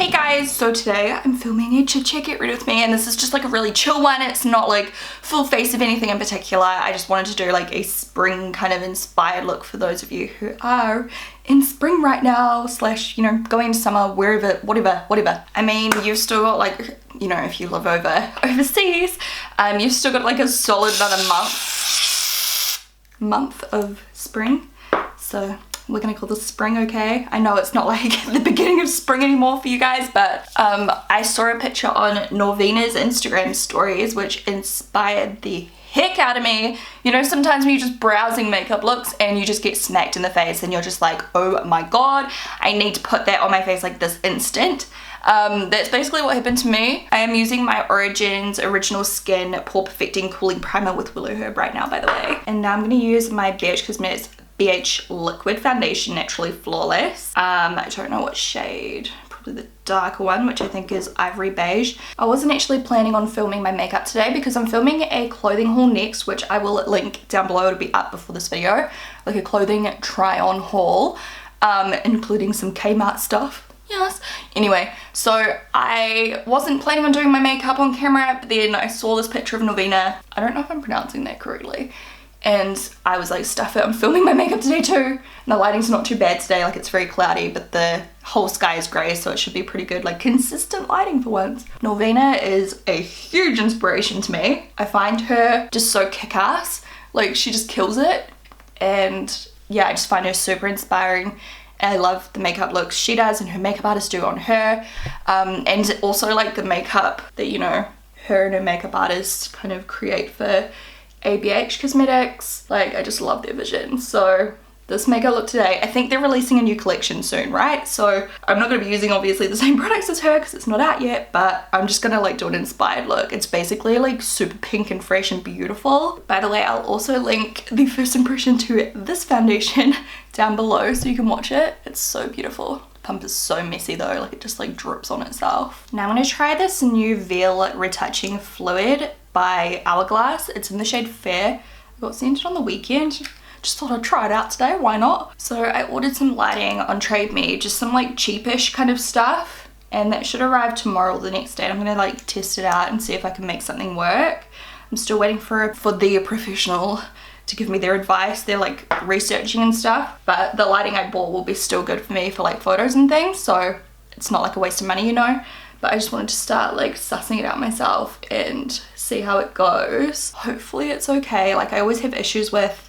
Hey guys, so today I'm filming a Chit Chat Get Ready With Me, and this is just like a really chill one. It's not like full face of anything in particular. I just wanted to do like a spring kind of inspired look for those of you who are in spring right now, slash, you know, going into summer, wherever, whatever. I mean, you've still got like, you know, if you live overseas, you've still got like a solid another month of spring. So we're gonna call this spring, okay? I know it's not like the beginning of spring anymore for you guys, but I saw a picture on Norvina's Instagram stories which inspired the heck out of me. You know, sometimes when you're just browsing makeup looks and you just get smacked in the face and you're just like, oh my god, I need to put that on my face like this instant. That's basically what happened to me. I am using my Origins Original Skin Pore Perfecting Cooling Primer with Willow Herb right now, by the way. And now I'm gonna use my BH Cosmetics BH Liquid Foundation Naturally Flawless. I don't know what shade, probably the darker one, which I think is Ivory Beige. I wasn't actually planning on filming my makeup today because I'm filming a clothing haul next, which I will link down below. It'll be up before this video, like a clothing try on haul, including some Kmart stuff. Yes. Anyway, so I wasn't planning on doing my makeup on camera, but then I saw this picture of Norvina. I don't know if I'm pronouncing that correctly. And I was like, stuff it, I'm filming my makeup today too. And the lighting's not too bad today, like it's very cloudy, but the whole sky is grey, so it should be pretty good, like consistent lighting for once. Norvina is a huge inspiration to me. I find her just so kick-ass, like she just kills it. And yeah, I just find her super inspiring. I love the makeup looks she does and her makeup artists do on her. And also like the makeup that, you know, her and her makeup artist kind of create for ABH Cosmetics. Like, I just love their vision. So this makeup look today, I think they're releasing a new collection soon, right? So I'm not going to be using obviously the same products as her because it's not out yet, but I'm just going to like do an inspired look. It's basically like super pink and fresh and beautiful. By the way, I'll also link the first impression to this foundation down below so you can watch it. It's so beautiful. The pump is so messy though, like it just like drips on itself. Now I'm going to try this new Veil Retouching Fluid by Hourglass. It's in the shade Fair. I got sent it on the weekend. Just thought I'd try it out today, why not? So I ordered some lighting on Trade Me, just some like cheapish kind of stuff, and that should arrive tomorrow or the next day. I'm gonna like test it out and see if I can make something work. I'm still waiting for the professional to give me their advice. They're like researching and stuff, but the lighting I bought will be still good for me for like photos and things, so it's not like a waste of money, you know. But I just wanted to start like sussing it out myself and see how it goes. Hopefully it's okay. Like I always have issues with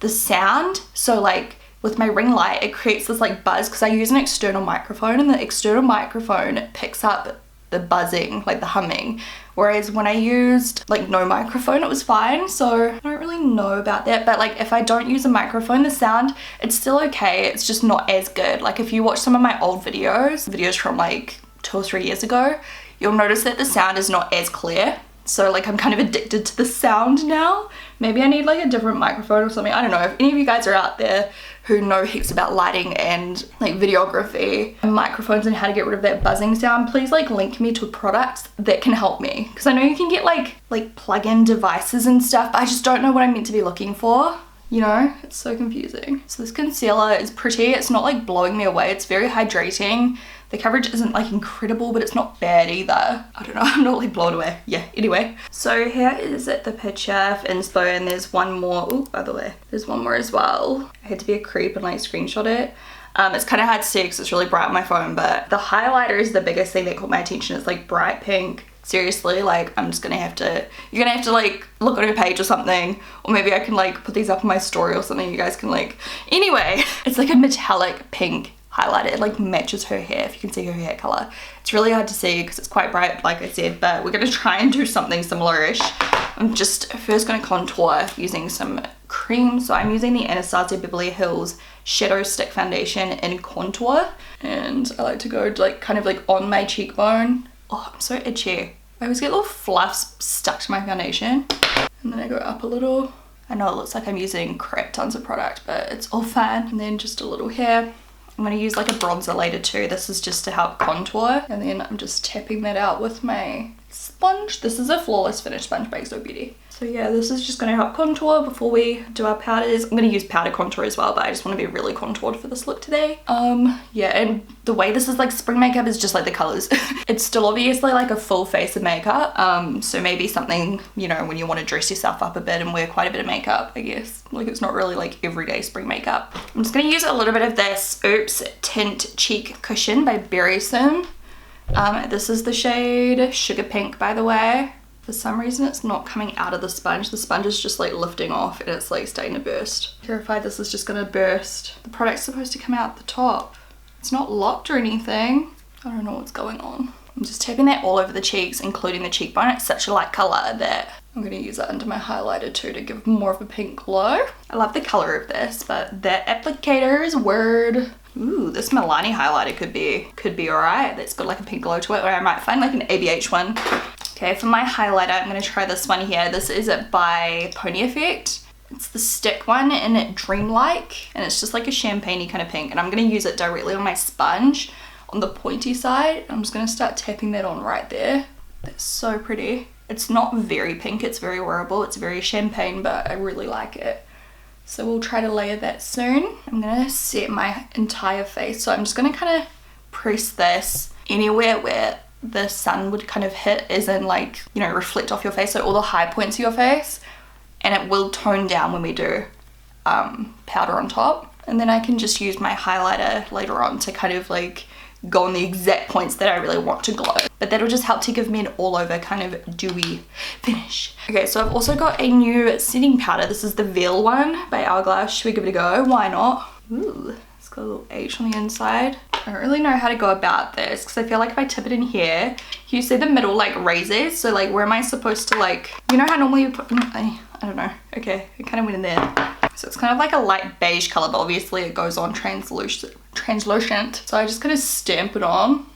the sound, so like with my ring light it creates this like buzz because I use an external microphone, and the external microphone picks up the buzzing, like the humming, whereas when I used like no microphone it was fine. So I don't really know about that, but like if I don't use a microphone, the sound, it's still okay, it's just not as good. Like if you watch some of my old videos from like 2 or 3 years ago, you'll notice that the sound is not as clear. So like I'm kind of addicted to the sound now. Maybe I need like a different microphone or something. I don't know. If any of you guys are out there who know heaps about lighting and like videography and microphones and how to get rid of that buzzing sound, please like link me to products that can help me. Because I know you can get like plug-in devices and stuff, but I just don't know what I'm meant to be looking for. You know, it's so confusing. So this concealer is pretty. It's not like blowing me away. It's very hydrating. The coverage isn't like incredible, but it's not bad either. I don't know, I'm not like blown away. Yeah, anyway. So here is the picture of inspo, and there's one more. Oh, by the way, there's one more as well. I had to be a creep and like screenshot it. It's kind of hard to see because it's really bright on my phone, but the highlighter is the biggest thing that caught my attention. It's like bright pink. Seriously, like I'm just gonna have to, you're gonna have to like look on her page or something, or maybe I can like put these up on my story or something, you guys can like, anyway, it's like a metallic pink highlighter. It like matches her hair, if you can see her hair color. It's really hard to see because it's quite bright, like I said, but we're gonna try and do something similar-ish. I'm just first gonna contour using some cream. So I'm using the Anastasia Beverly Hills Shadow Stick Foundation in contour, and I like to go like kind of like on my cheekbone. Oh, I'm so itchy. I always get little fluffs stuck to my foundation, and then I go up a little. I know it looks like I'm using crap tons of product, but it's all fine. And then just a little here. I'm going to use like a bronzer later too. This is just to help contour, and then I'm just tapping that out with my sponge. This is a Flawless Finish sponge by XoBeauty. So yeah, this is just going to help contour before we do our powders. I'm going to use powder contour as well, but I just want to be really contoured for this look today. Yeah, and the way this is like spring makeup is just like the colors. It's still obviously like a full face of makeup. So maybe something, you know, when you want to dress yourself up a bit and wear quite a bit of makeup, I guess. Like it's not really like everyday spring makeup. I'm just going to use a little bit of this Tint Cheek Cushion by Berrisom. This is the shade Sugar Pink, by the way. For some reason it's not coming out of the sponge. The sponge is just like lifting off and it's like starting to burst. Terrified this is just gonna burst. The product's supposed to come out the top. It's not locked or anything. I don't know what's going on. I'm just tapping that all over the cheeks, including the cheekbone. It's such a light color that I'm gonna use it under my highlighter too to give more of a pink glow. I love the color of this, but that applicator is weird. Ooh, this Milani highlighter could be alright. That's got like a pink glow to it, or I might find like an ABH one. Okay, for my highlighter, I'm going to try this one here. This is by Pony Effect. It's the stick one in Dreamlike, and it's just like a champagne-y kind of pink. And I'm going to use it directly on my sponge on the pointy side. I'm just going to start tapping that on right there. That's so pretty. It's not very pink, it's very wearable. It's very champagne, but I really like it. So we'll try to layer that soon. I'm going to set my entire face. So I'm just going to kind of press this anywhere where the sun would kind of hit, as in like, you know, reflect off your face, so all the high points of your face, and it will tone down when we do powder on top. And then I can just use my highlighter later on to kind of like go on the exact points that I really want to glow, but that'll just help to give me an all over kind of dewy finish. Okay, so I've also got a new setting powder. This is the Veil one by Hourglass. Should we give it a go? Why not? Ooh, it's got a little H on the inside. I don't really know how to go about this because I feel like if I tip it in here, you see the middle like raises, so like where am I supposed to, like, you know how normally you put, I don't know. Okay, it kind of went in there. So it's kind of like a light beige color, but obviously it goes on translucent. So I just kind of stamp it on.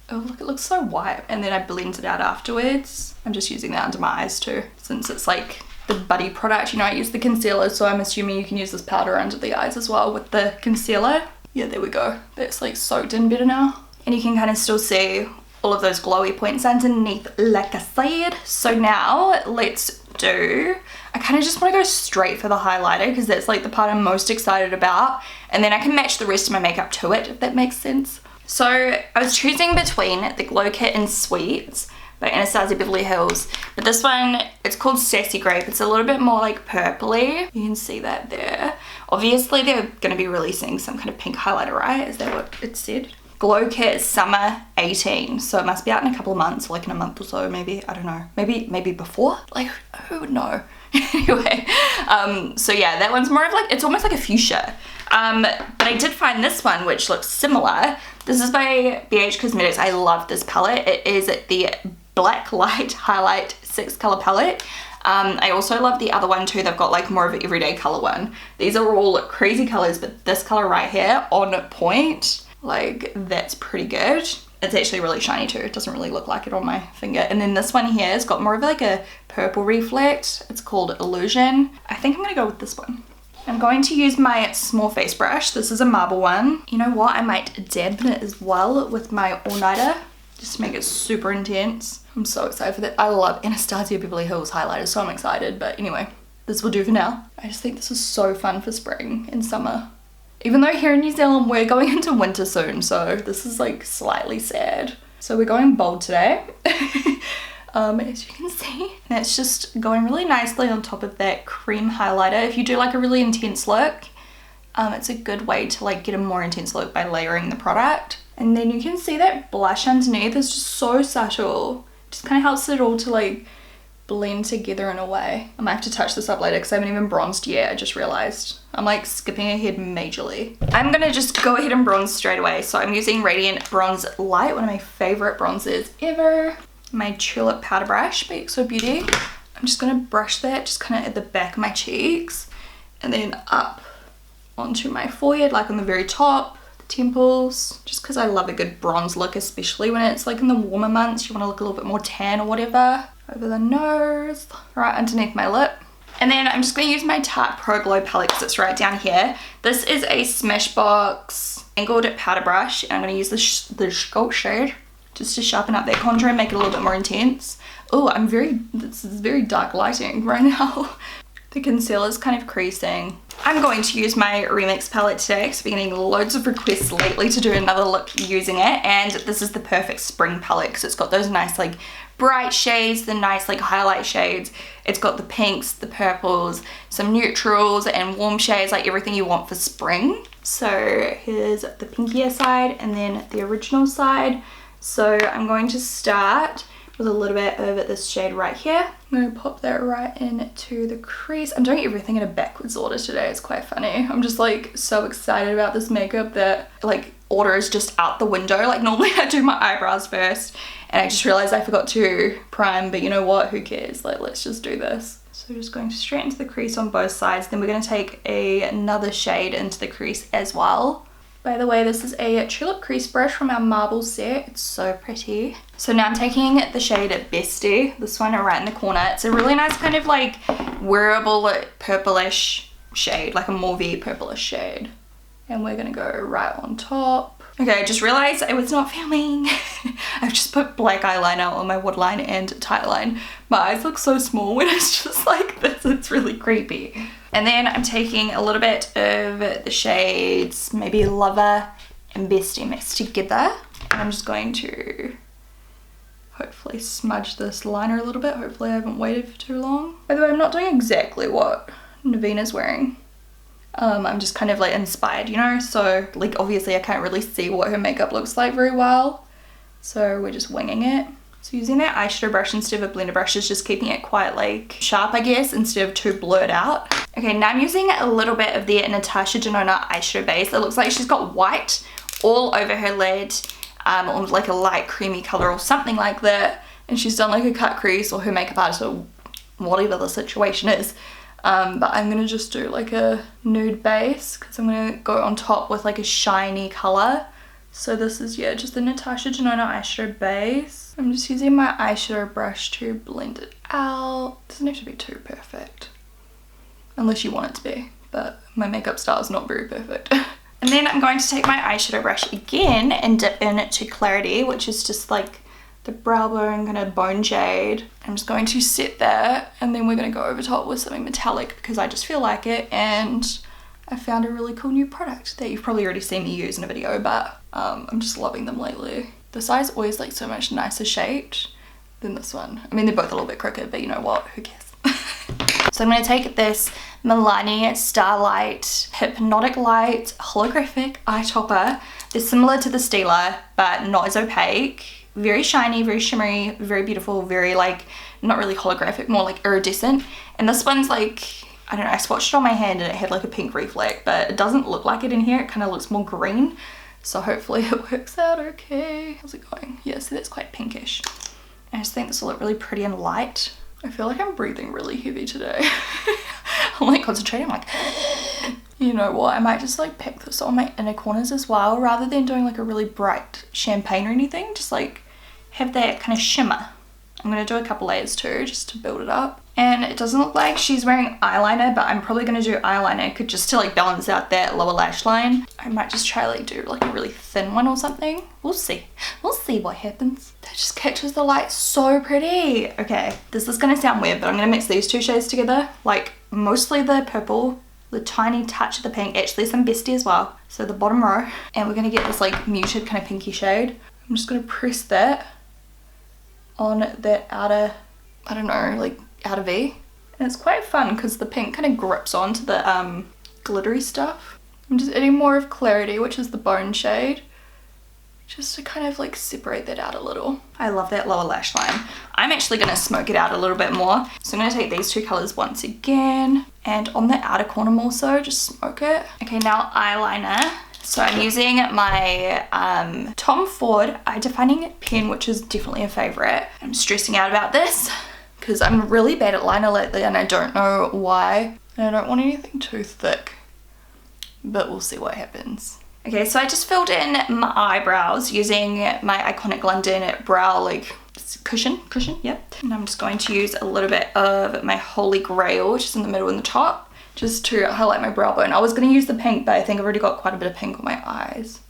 Oh look, it looks so white. And then I blend it out afterwards. I'm just using that under my eyes too, since it's like the buddy product. You know, I use the concealer, so I'm assuming you can use this powder under the eyes as well with the concealer. Yeah, there we go. That's like soaked in better now. And you can kind of still see all of those glowy points underneath, like I said. So now let's do, I kind of just want to go straight for the highlighter because that's like the part I'm most excited about. And then I can match the rest of my makeup to it, if that makes sense. So I was choosing between the Glow Kit and Sweets by Anastasia Beverly Hills, but this one, it's called Sassy Grape. It's a little bit more like purpley. You can see that there. Obviously they're going to be releasing some kind of pink highlighter, right? Is that what it said? Glow Kit is summer 18, so it must be out in a couple of months, like in a month or so maybe. I don't know, maybe before, like who would know? Anyway, so yeah, that one's more of like, it's almost like a fuchsia. But I did find this one which looks similar. This is by BH Cosmetics. I love this palette. It is the Blacklight Highlight 6 color palette. I also love the other one too. They've got like more of an everyday color one. These are all crazy colors, but this color right here, on point, like that's pretty good. It's actually really shiny too. It doesn't really look like it on my finger. And then this one here has got more of like a purple reflect. It's called Illusion. I think I'm gonna go with this one. I'm going to use my small face brush. This is a marble one. You know what? I might dampen it as well with my all-nighter, just to make it super intense. I'm so excited for that. I love Anastasia Beverly Hills highlighters, so I'm excited. But anyway, this will do for now. I just think this is so fun for spring and summer. Even though here in New Zealand, we're going into winter soon, so this is like slightly sad. So we're going bold today. As you can see, and it's just going really nicely on top of that cream highlighter. If you do like a really intense look, it's a good way to like get a more intense look by layering the product. And then you can see that blush underneath is just so subtle. It just kind of helps it all to like blend together in a way. I might have to touch this up later because I haven't even bronzed yet. I just realized I'm like skipping ahead majorly. I'm gonna just go ahead and bronze straight away. So I'm using Radiant Bronze Light, one of my favorite bronzers ever. My Tulip powder brush by XoBeauty. I'm just gonna brush that just kind of at the back of my cheeks and then up onto my forehead, like on the very top, the temples, just because I love a good bronze look, especially when it's like in the warmer months. You want to look a little bit more tan or whatever. Over the nose, right underneath my lip. And then I'm just going to use my Tarte Pro Glow palette because it's right down here. This is a Smashbox angled powder brush, and I'm going to use the Sculpt shade just to sharpen up that contour and make it a little bit more intense. Oh, this is very dark lighting right now. The concealer's kind of creasing. I'm going to use my Remix palette today because I've been getting loads of requests lately to do another look using it, and this is the perfect spring palette because it's got those nice like bright shades, the nice like highlight shades. It's got the pinks, the purples, some neutrals and warm shades, like everything you want for spring. So here's the pinkier side and then the original side. So I'm going to start with a little bit of this shade right here. I'm going to pop that right into the crease. I'm doing everything in a backwards order today. It's quite funny. I'm just like so excited about this makeup that like order is just out the window. Like normally I do my eyebrows first and I just realized I forgot to prime, but you know what, who cares? Like let's just do this. So just going straight into the crease on both sides. Then we're going to take another shade into the crease as well. By the way, this is a tulip crease brush from our marble set. It's so pretty. So now I'm taking the shade Bestie, this one right in the corner. It's a really nice kind of like wearable purplish shade, like a mauvey purplish shade. And we're gonna go right on top. Okay, I just realized I was not filming. I've just put black eyeliner on my waterline and tight line. My eyes look so small when it's just like this. It's really creepy. And then I'm taking a little bit of the shades, maybe Lover and Bestie mixed together. And I'm just going to hopefully smudge this liner a little bit. Hopefully I haven't waited for too long. By the way, I'm not doing exactly what Norvina's wearing. I'm just kind of like inspired, you know? So like obviously I can't really see what her makeup looks like very well. So we're just winging it. So using that eyeshadow brush instead of a blender brush is just keeping it quite like sharp, I guess, instead of too blurred out. Okay, now I'm using a little bit of the Natasha Denona eyeshadow base. It looks like she's got white all over her lid, or like a light creamy color or something like that. And she's done like a cut crease, or her makeup artist, or whatever the situation is. But I'm gonna just do like a nude base because I'm gonna go on top with like a shiny color. So this is, yeah, just the Natasha Denona eyeshadow base. I'm just using my eyeshadow brush to blend it out. It doesn't have to be too perfect, unless you want it to be, but my makeup style is not very perfect. And then I'm going to take my eyeshadow brush again and dip into Clarity, which is just like the brow bone kind of bone shade. I'm just going to set that, and then we're going to go over top with something metallic because I just feel like it, and I found a really cool new product that you've probably already seen me use in a video, but I'm just loving them lately. This eye's always like so much nicer shaped than this one. I mean, they're both a little bit crooked, but you know what, who cares? So I'm going to take this Milani Starlight Hypnotic Light Holographic eye topper. They're similar to the Stila, but not as opaque. Very shiny, very shimmery, very beautiful, very like, not really holographic, more like iridescent. And this one's like, I don't know, I swatched it on my hand and it had like a pink reflect, but it doesn't look like it in here. It kind of looks more green. So hopefully it works out okay. How's it going? Yeah, so that's quite pinkish. I just think this will look really pretty and light. I feel like I'm breathing really heavy today. I'm like concentrating, I'm like, you know what, I might just like pack this on my inner corners as well, rather than doing like a really bright champagne or anything. Just like have that kind of shimmer. I'm going to do a couple layers too, just to build it up. And it doesn't look like she's wearing eyeliner, but I'm probably going to do eyeliner just to like balance out that lower lash line. I might just try like do like a really thin one or something. We'll see. We'll see what happens. That just catches the light so pretty. Okay, this is going to sound weird, but I'm going to mix these two shades together. Like mostly the purple, the tiny touch of the pink, actually some Bestie as well. So the bottom row. And we're going to get this like muted kind of pinky shade. I'm just going to press that on that outer, I don't know, like outer V. And it's quite fun because the pink kind of grips onto the glittery stuff. I'm just adding more of Clarity, which is the bone shade, just to kind of like separate that out a little. I love that lower lash line. I'm actually going to smoke it out a little bit more. So I'm going to take these two colors once again, and on the outer corner more so, just smoke it. Okay, now eyeliner. So I'm using my Tom Ford Eye Defining pen, which is definitely a favorite. I'm stressing out about this because I'm really bad at liner lately and I don't know why. And I don't want anything too thick, but we'll see what happens. Okay, so I just filled in my eyebrows using my Iconic London brow like cushion, yep. And I'm just going to use a little bit of my Holy Grail, which is in the middle and the top, just to highlight my brow bone. I was going to use the pink, but I think I've already got quite a bit of pink on my eyes.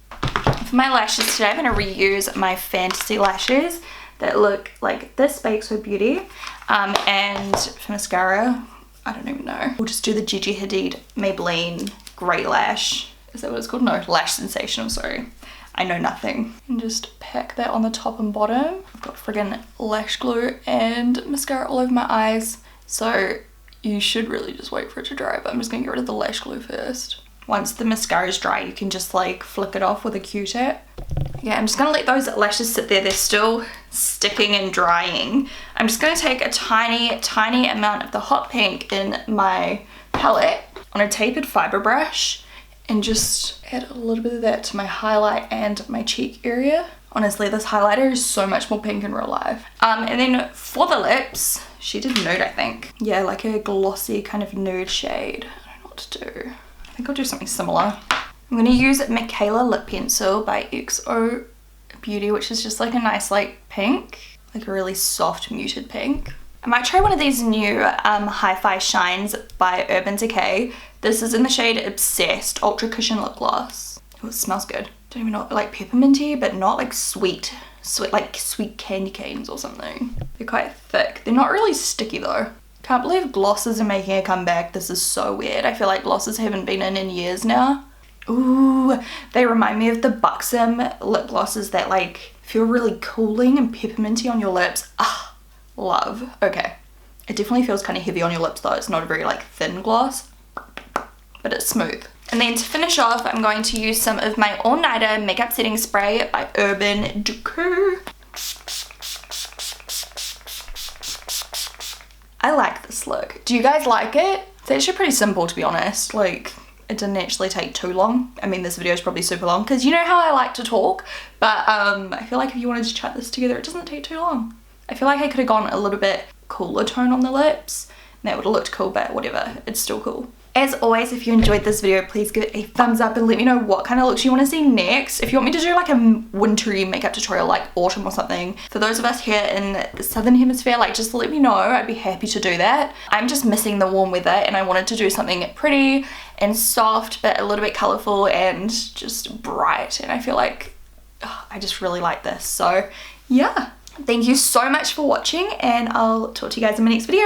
For For my lashes today, I'm going to reuse my Fantasy lashes that look like this by XoBeauty. And for mascara, I don't even know. We'll just do the Gigi Hadid Maybelline Great Lash. Is that what it's called? No, Lash Sensational, sorry. I know nothing. And just pack that on the top and bottom. I've got friggin' lash glue and mascara all over my eyes. So you should really just wait for it to dry, but I'm just gonna get rid of the lash glue first. Once the mascara is dry, you can just like flick it off with a Q-tip. Yeah, I'm just gonna let those lashes sit there. They're still sticking and drying. I'm just gonna take a tiny amount of the hot pink in my palette on a tapered fiber brush and just add a little bit of that to my highlight and my cheek area. Honestly, this highlighter is so much more pink in real life. And then for the lips, she did nude, I think. Yeah, like a glossy kind of nude shade. I don't know what to do. I think I'll do something similar. I'm gonna use Micaela lip pencil by XoBeauty, which is just like a nice like pink, like a really soft muted pink. I might try one of these new Hi-Fi Shines by Urban Decay. This is in the shade Obsessed Ultra Cushion Lip Gloss. Oh, it smells good. Don't even know, like pepperminty, but not like sweet like sweet candy canes or something. They're quite thick. They're not really sticky though. Can't believe glosses are making a comeback. This is so weird. I feel like glosses haven't been in years now. Ooh, they remind me of the Buxom lip glosses that like feel really cooling and pepperminty on your lips. Ah, love. Okay, it definitely feels kind of heavy on your lips though. It's not a very like thin gloss, but it's smooth. And then to finish off, I'm going to use some of my All Nighter Makeup Setting Spray by Urban Decay. I like this look. Do you guys like it? It's actually pretty simple, to be honest. Like, it didn't actually take too long. I mean, this video is probably super long because you know how I like to talk, but I feel like if you wanted to chat this together, it doesn't take too long. I feel like I could have gone a little bit cooler tone on the lips and that would have looked cool, but whatever, it's still cool. As always, if you enjoyed this video, please give it a thumbs up and let me know what kind of looks you want to see next. If you want me to do like a wintry makeup tutorial like autumn or something, for those of us here in the southern hemisphere, like just let me know. I'd be happy to do that. I'm just missing the warm weather and I wanted to do something pretty and soft but a little bit colourful and just bright, and I feel like I just really like this. So yeah, thank you so much for watching and I'll talk to you guys in my next video.